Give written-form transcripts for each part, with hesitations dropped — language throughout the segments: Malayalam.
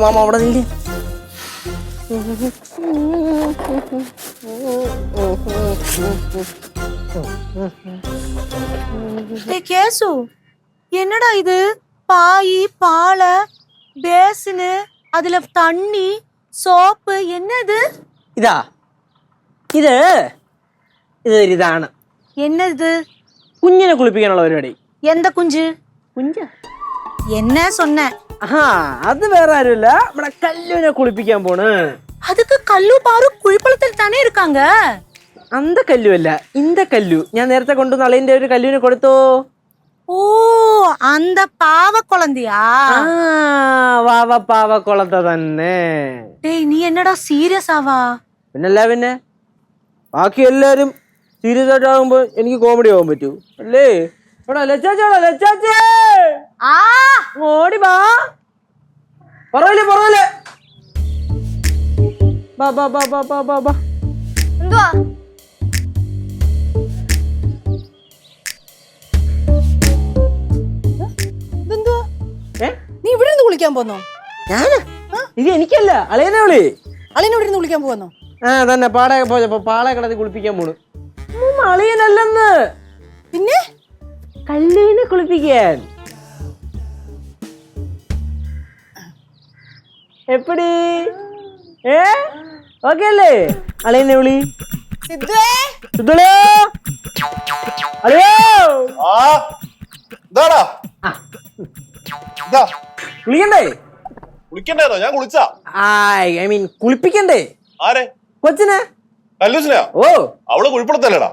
മാമ അവിടെ നില്ലേ. கேசு என்னடா இது? பாய், பாலை, பேசினு, அதுல தண்ணி, சோப்பு, என்னது? ഇതാ ഇതാണ്. என்னது? കുഞ്ഞിനെ കുളിപ്പിക്കാനുള്ള പരിപാടി. எந்த குஞ்சு? കുഞ്ഞ് என்ன சொன்ன? അത് വേറെ ആരുമില്ല, നമ്മുടെ കല്ലുവിനെ കുളിപ്പിക്കാൻ പോണ്. அதுக்கு கல்லு பாரு குழிப்பழத்தில் தானே இருக்காங்க. അന്ത കല്ലുവല്ല, ഇന്ത കല്ലു. ഞാൻ നേരത്തെ കൊണ്ടുവന്ന അളിയന്റെ ഒരു കല്ലുവിനെ കൊടുത്തോ. ஓ, அந்த பாவ குழந்தையா? വാവ പാവ കുളത്ത തന്നെ. டேய், நீ என்னடா சீரியஸ் ஆவா? പിന്നെ ബാക്കി എല്ലാരും സീരിയസ് ആയിട്ട് ആകുമ്പോ എനിക്ക് കോമഡി ആവാൻ പറ്റൂ അല്ലേ? ഓടി വാ. പറവല്ലേ എന്തുവാ? നീ ഇവിടെ നിന്ന് കുളിക്കാൻ പോന്നോ? ഞാന് ഇത് എനിക്കല്ല, അളിയനെ വിളി. അളിയനെ ഇവിടെ നിന്ന് കുളിക്കാൻ പോന്നോ? തന്നെ പാടൊക്കെ പോയപ്പോ പാളെ കിടത്തി കുളിപ്പിക്കാൻ പോണു. അളിയനല്ലെന്ന്, പിന്നെ കല്ലുവിനെ കുളിപ്പിക്കാൻ. എപ്പടി ഓക്കെ അല്ലേ? അളിയനെ വിളി. കുളിക്കണ്ടേ? കുളിക്കണ്ടേന്നോ? ഞാൻ കുളിച്ചാ. I mean കുളിപ്പിക്കണ്ടേ? ആരെ? കൊച്ചിനെ. കല്ലൂസിനെയോ? ഓ, അവള് കുഴിപ്പുറത്തല്ലേടാ.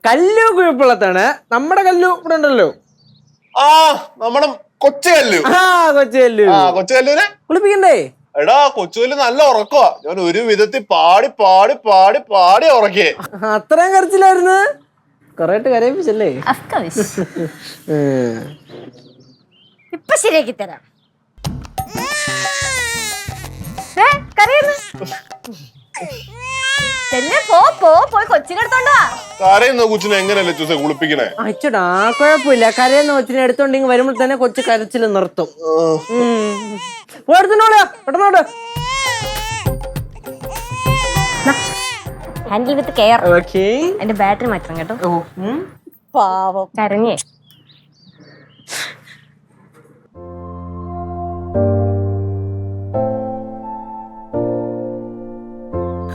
കല്ലു കുഴപ്പമുള്ളതാണ്. നമ്മുടെ കല്ലു ഇവിടെ ഉണ്ടല്ലോ. നമ്മുടെ കൊച്ചു കല്ലു. കൊച്ചു കല്ലു. കൊച്ചു കല്ലുവിനെ കുളിപ്പിക്കണ്ടേ? എടാ, കൊച്ചുകല്ല് നല്ല ഉറക്കവാ. ഞാൻ ഒരു വിധത്തിൽ പാടി പാടി പാടി പാടി ഉറക്കിയേ. അത്രയും കരച്ചിലായിരുന്നു. കൊറേട്ട് കരയിപ്പിച്ചല്ലേ? ഇപ്പൊ ശരിയാക്കി തരാം. പോയി കൊച്ചിനെ എടുത്തോണ്ടാ. കരയുന്ന കൊച്ചിനെ എങ്ങനെയല്ലേ ചൂസെ കുളിപ്പിക്കണേ? അച്ചടാ, കുഴപ്പമില്ല. കരയുന്ന കൊച്ചിനെ എടുത്തോണ്ടെങ്കിൽ വരുമ്പോൾ തന്നെ കൊച്ചു കരച്ചിൽ നിർത്തും. പെട്ടെന്നോട്. Handle with care. ഓക്കേ. എന്റെ ബാറ്ററി മാറ്റണം കേട്ടോ. പാവം കരഞ്ഞേ.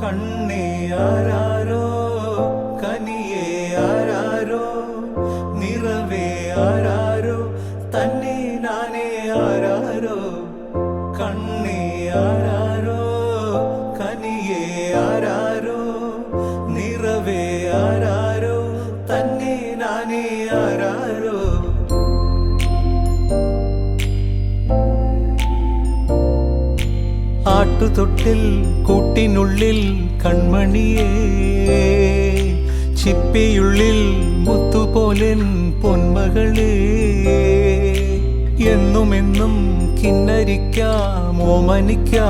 കണ്ണേ ആരാരോ, കനിയേ ആരാരോ, നിറവേ ആരാരോ, തന്നെ നാനേ ആരാരോ. കണ്ണേ ആരാരോ, കനിയേ ആരാരോ, നിറവേ ആരാരോ, തന്നെ നാനേ ആരാരോ. ആട്ടുതൊട്ടിൽ കൂട്ടിനുള്ളിൽ കൺമണിയേ, ചിപ്പിയുള്ളിൽ മുത്തുപോലൻ പൊന്മകളേ, എന്നുമെന്നും കിന്നരിക്കാം ഓമനിക്കാം,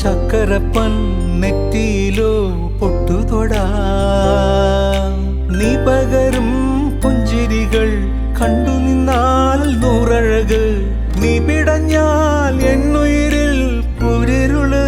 ചക്കരപ്പൻ നെറ്റിയിലോ പൊട്ടുതൊടാ. നീ പകരും പുഞ്ചിരികൾ കണ്ടു നിന്നാൽ നൂറഴക്, നീ പിടഞ്ഞാൽ എന്നുയിരിൽ പുരിരുള്.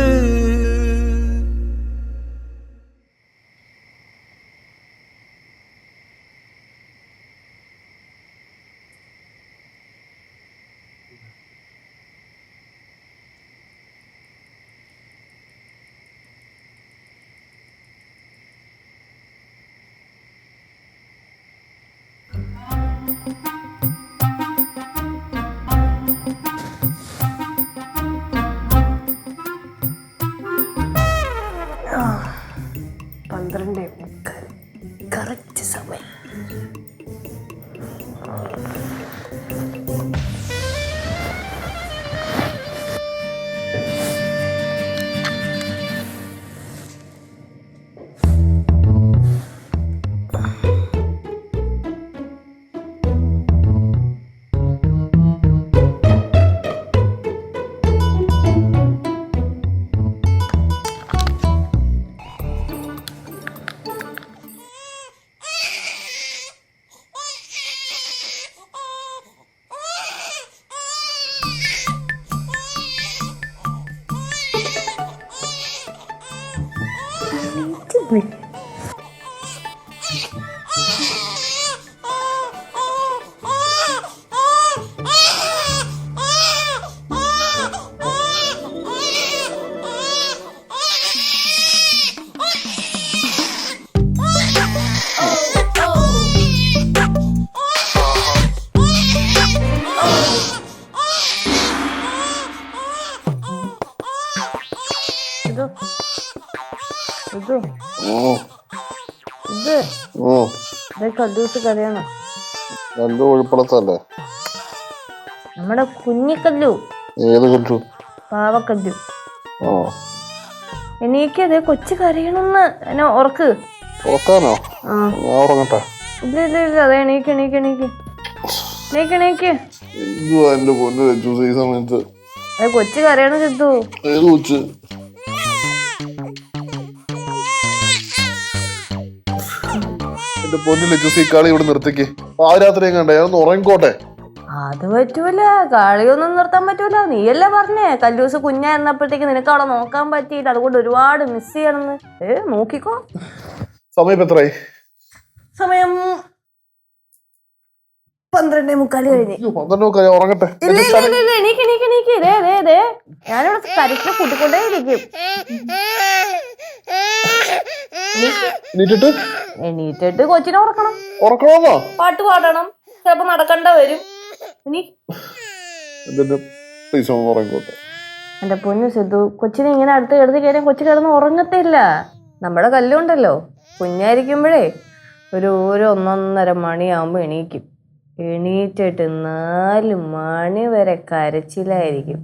കറക്റ്റ് സമയം. കല്ലൂസ് കഥയാണ്. നല്ല ഒഴിപ്പളത്തല്ലേ നമ്മുടെ കുഞ്ഞിക്കല്ലു. ഏത് കല്ലു? പാവക്കല്ലു. എനിക്കത് കൊച്ചു കരയണമെന്ന് എന്നെ ഉറക്ക്. ഉറക്കാനോ? ഉറങ്ങട്ടെ. ഇല്ല ഇല്ല ഇല്ല, അതെ എണീക്ക് എണീക്ക് എണീക്ക് എണീക്ക് എണീക്ക്. എന്റെ പൊന്നു ലച്ചു ഈ സമയത്ത് അത് കൊച്ചു കരയണം ചിത്തു. ഏത് കൊച്ച്? എന്റെ പൊന്നു ലച്ചു ഈ കളി ഇവിടെ നിർത്തിക്ക്. പാതിരാത്രി കണ്ടേ ഞാനൊന്ന് ഉറങ്ങിക്കോട്ടെ. അത് പറ്റൂല, കളിയൊന്നും നിർത്താൻ പറ്റൂല. നീയല്ലേ പറഞ്ഞേ കല്ലൂസ് കുഞ്ഞായിരുന്നപ്പോഴത്തേക്ക് നിനക്ക് അവിടെ നോക്കാൻ പറ്റിയില്ല, അതുകൊണ്ട് ഒരുപാട് മിസ് ചെയ്യണമെന്ന്. നോക്കിക്കോ. സമയം എത്രയായി? സമയം 12:45 കഴിഞ്ഞ്. 12:45 ഉറങ്ങട്ടെ. ഇല്ല ഇല്ല ഇല്ല ഇല്ല, എണീക്ക് എണീക്ക് എണീക്ക്. ദേ ഞാനിവിടെ കരച്ചിൽ കൂട്ടിക്കൊണ്ടേ ഇരിക്കും. എണീറ്റിട്ട് കൊച്ചിനെ ഉറക്കണം. ഉറക്കണമെന്നോ? പാട്ട് പാടണം, ചിലപ്പോ നടക്കണ്ട വരും. ഉറങ്ങിക്കോട്ടെ. എന്റെ പൊന്നു സിദ്ധു, കൊച്ചിനെ ഇങ്ങനെ അടുത്ത് കിടത്തി കയറിയാൽ കൊച്ചു കിടന്ന് ഉറങ്ങത്തില്ല. നമ്മുടെ കല്ലുണ്ടല്ലോ, കുഞ്ഞായിരിക്കുമ്പോഴേ ഒരു 1-1:30 മണിയാകുമ്പോൾ എണീക്കും. എണീറ്റിട്ട് 4 മണി വരെ കരച്ചിലായിരിക്കും.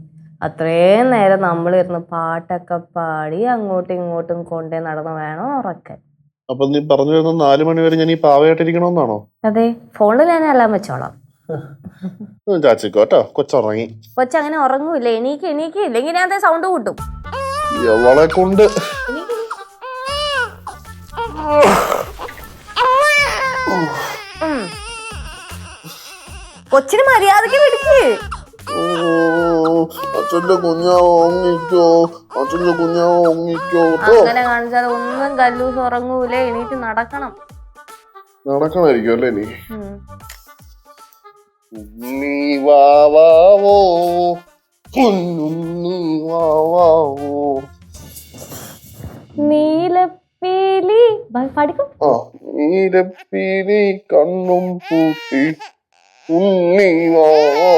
അത്രയും നേരം നമ്മളിരുന്ന് പാട്ടൊക്കെ പാടി അങ്ങോട്ടും ഇങ്ങോട്ടും കൊണ്ടേ നടന്ന് വേണം ഉറക്കാൻ. അപ്പൊ നീ പറഞ്ഞു വരുന്ന 4 മണി വരെ ഞാൻ ഈ പാവയായിട്ടിരിക്കണമെന്നാണോ? അതെ, ഫോണിൽ ഞാൻ എല്ലാം വെച്ചോളാം. ചാച്ചിക്കോട്ടോ, കൊച്ചുറങ്ങി. കൊച്ചങ്ങനെ ഉറങ്ങൂല. എണീക്ക് എണീക്ക്, ഇല്ലെങ്കിൽ ഞാൻ സൗണ്ട് കൂട്ടും. അവളെ കൊണ്ട് കൊച്ചിന് മര്യാദക്ക് പിടിക്ക്. അച്ഛന്റെ കുഞ്ഞാവോ അങ്ങനെ കാണിച്ചാൽ ഒന്നും കല്ലൂസ് ഉറങ്ങൂല. എണീറ്റ് നടക്കണം. നടക്കണായിരിക്കും അല്ലേ നീ? നീ വാവാവോ നീലപ്പീലി പഠിക്കും. നീലപ്പീലി കണ്ണും പൂട്ടി ഉണ്ണി വാവാവോ